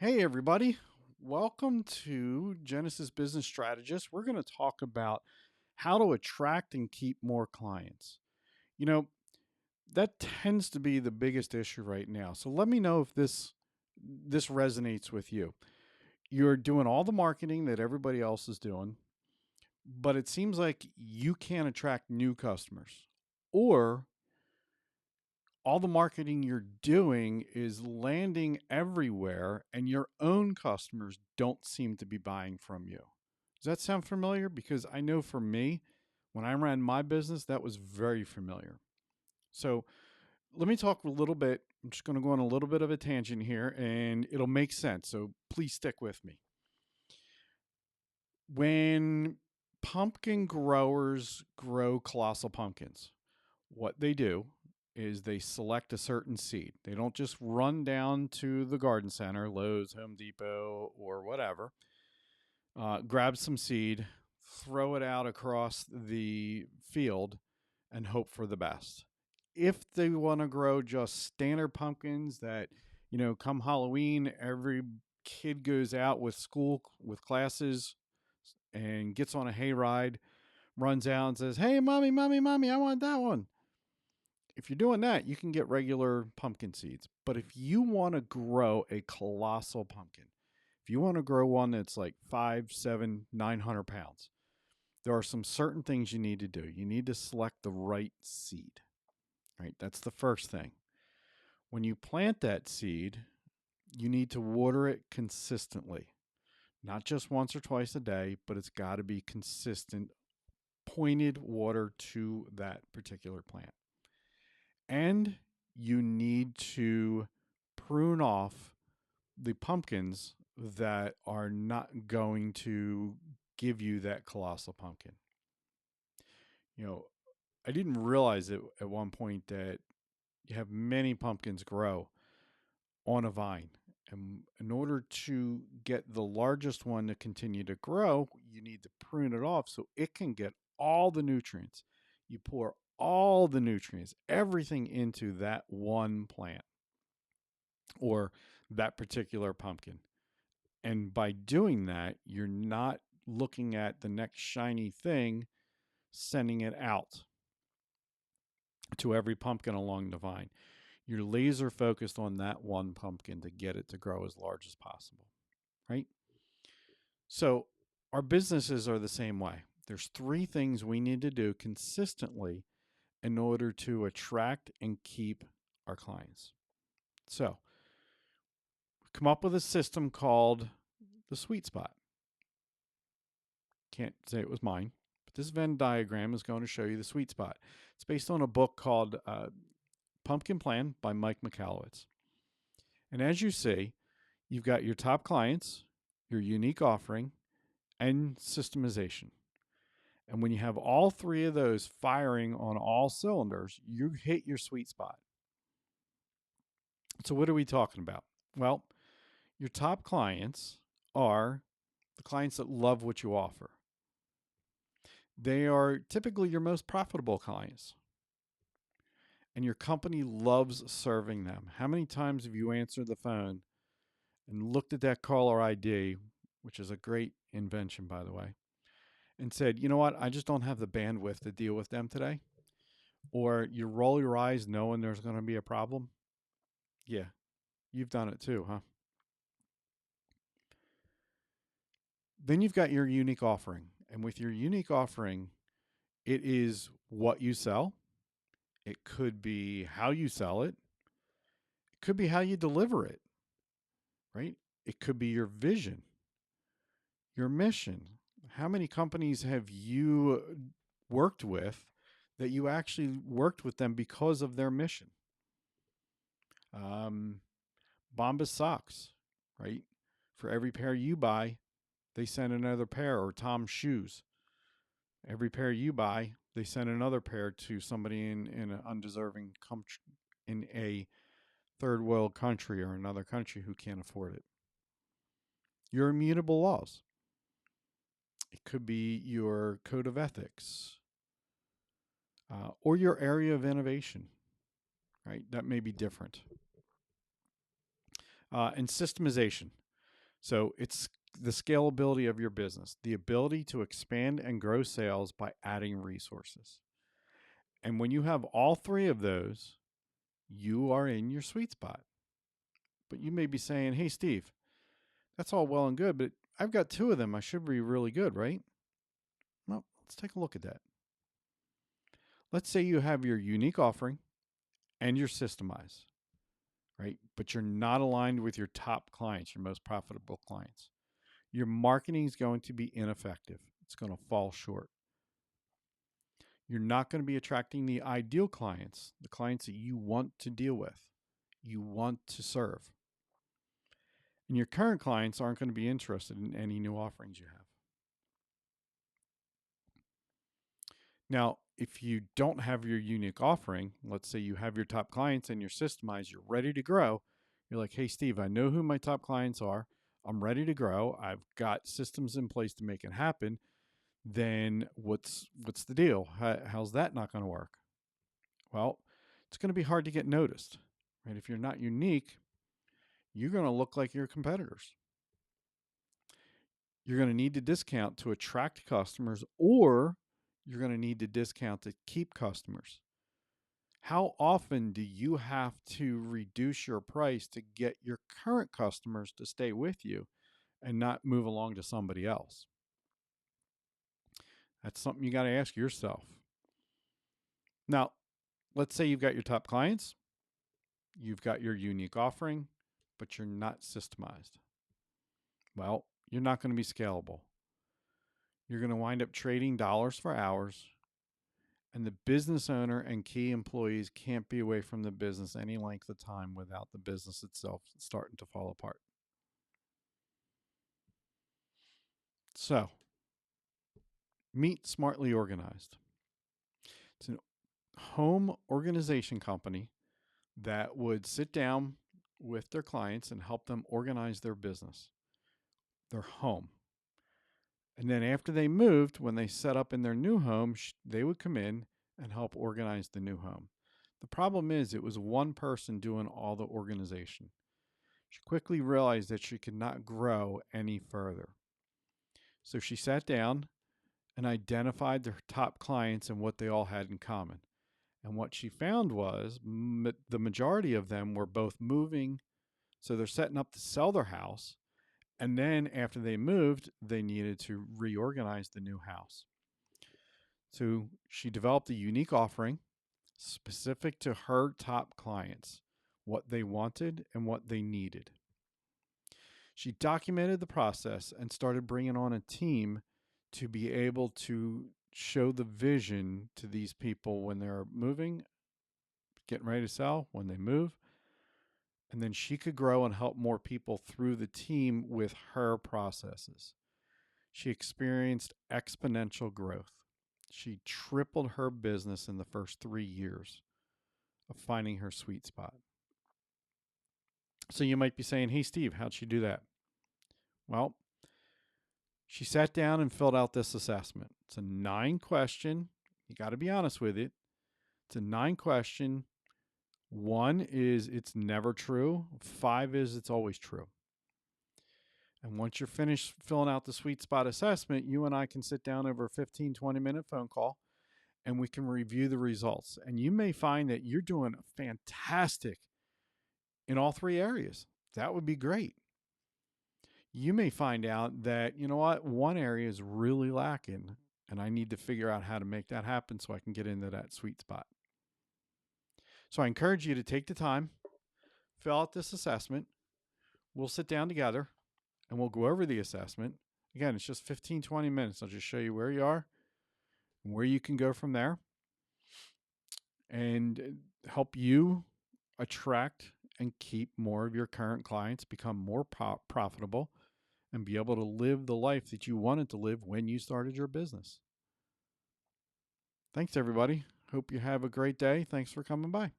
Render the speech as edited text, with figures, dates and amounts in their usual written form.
Hey, everybody. Welcome to Genesis Business Strategist. We're going to talk about how to attract and keep more clients. You know, that tends to be the biggest issue right now. So let me know if this resonates with you. You're doing all the marketing that everybody else is doing, but it seems like you can't attract new customers. Or all the marketing you're doing is landing everywhere and your own customers don't seem to be buying from you. Does that sound familiar? Because I know for me, when I ran my business, that was very familiar. So let me talk a little bit. I'm just going to go on a little bit of a tangent here and it'll make sense. So please stick with me. When pumpkin growers grow colossal pumpkins, what they do is they select a certain seed. They don't just run down to the garden center, Lowe's, Home Depot, or whatever, grab some seed, throw it out across the field, and hope for the best. If they want to grow just standard pumpkins that, come Halloween, every kid goes out with classes and gets on a hayride, runs out and says, "Hey, mommy, mommy, mommy, I want that one." If you're doing that, you can get regular pumpkin seeds. But if you want to grow a colossal pumpkin, if you want to grow one that's like 5, 7, 900 pounds, there are some certain things you need to do. You need to select the right seed, right? That's the first thing. When you plant that seed, you need to water it consistently, not just once or twice a day, but it's got to be consistent, pointed water to that particular plant. And you need to prune off the pumpkins that are not going to give you that colossal pumpkin. You know, I didn't realize it at one point that you have many pumpkins grow on a vine. And in order to get the largest one to continue to grow, you need to prune it off so it can get all the nutrients. You pour all the nutrients, everything into that one plant or that particular pumpkin. And by doing that, you're not looking at the next shiny thing, sending it out to every pumpkin along the vine. You're laser focused on that one pumpkin to get it to grow as large as possible, right? So our businesses are the same way. There's three things we need to do consistently in order to attract and keep our clients. So come up with a system called the sweet spot. Can't say it was mine, but this Venn diagram is going to show you the sweet spot. It's based on a book called Pumpkin Plan by Mike Michalowicz. And as you see, you've got your top clients, your unique offering, and systemization. And when you have all three of those firing on all cylinders, you hit your sweet spot. So, what are we talking about? Well, your top clients are the clients that love what you offer. They are typically your most profitable clients, and your company loves serving them. How many times have you answered the phone and looked at that caller ID, which is a great invention, by the way, and said, "You know what? I just don't have the bandwidth to deal with them today." Or you roll your eyes knowing there's going to be a problem. Yeah, you've done it too, huh? Then you've got your unique offering. And with your unique offering, it is what you sell. It could be how you sell it. It could be how you deliver it, right? It could be your vision, your mission. How many companies have you worked with that you actually worked with them because of their mission? Um, Bombas socks, right? For every pair you buy, they send another pair, or Tom's shoes. Every pair you buy, they send another pair to somebody in an undeserving country, in a third world country or another country who can't afford it. Your immutable laws. It could be your code of ethics or your area of innovation, right? That may be different. And systemization. So it's the scalability of your business, the ability to expand and grow sales by adding resources. And when you have all three of those, you are in your sweet spot. But you may be saying, hey, Steve, that's all well and good, but I've got two of them. I should be really good, right? Well, let's take a look at that. Let's say you have your unique offering and your systemize, right? But you're not aligned with your top clients, your most profitable clients. Your marketing is going to be ineffective. It's going to fall short. You're not going to be attracting the ideal clients, the clients that you want to deal with, you want to serve. And your current clients aren't going to be interested in any new offerings you have. Now, if you don't have your unique offering, let's say you have your top clients and you're systemized, you're ready to grow. You're like, hey, Steve, I know who my top clients are. I'm ready to grow. I've got systems in place to make it happen. Then what's the deal? How's that not going to work? Well, it's going to be hard to get noticed, right? If you're not unique, you're going to look like your competitors. You're going to need to discount to attract customers, or you're going to need to discount to keep customers. How often do you have to reduce your price to get your current customers to stay with you and not move along to somebody else? That's something you got to ask yourself. Now, let's say you've got your top clients, you've got your unique offering, but you're not systemized. Well, you're not going to be scalable. You're going to wind up trading dollars for hours, and the business owner and key employees can't be away from the business any length of time without the business itself starting to fall apart. So, meet Smartly Organized. It's a home organization company that would sit down with their clients and help them organize their business, their home. And then after they moved, when they set up in their new home, they would come in and help organize the new home. The problem is it was one person doing all the organization. She quickly realized that she could not grow any further. So she sat down and identified their top clients and what they all had in common. And what she found was the majority of them were both moving. So they're setting up to sell their house. And then after they moved, they needed to reorganize the new house. So she developed a unique offering specific to her top clients, what they wanted and what they needed. She documented the process and started bringing on a team to be able to show the vision to these people when they're moving, getting ready to sell, when they move. And then she could grow and help more people through the team with her processes. She experienced exponential growth. She tripled her business in the first 3 years of finding her sweet spot. So you might be saying, hey, Steve, how'd she do that? Well, she sat down and filled out this assessment. It's a 9-question. You got to be honest with it. It's a 9-question. 1 is it's never true. 5 is it's always true. And once you're finished filling out the sweet spot assessment, you and I can sit down over a 15, 20-minute phone call and we can review the results. And you may find that you're doing fantastic in all 3 areas. That would be great. You may find out that, you know what, one area is really lacking and I need to figure out how to make that happen so I can get into that sweet spot. So I encourage you to take the time, fill out this assessment. We'll sit down together and we'll go over the assessment. Again, it's just 15, 20 minutes. I'll just show you where you are and where you can go from there and help you attract and keep more of your current clients, become more profitable, and be able to live the life that you wanted to live when you started your business. Thanks, everybody. Hope you have a great day. Thanks for coming by.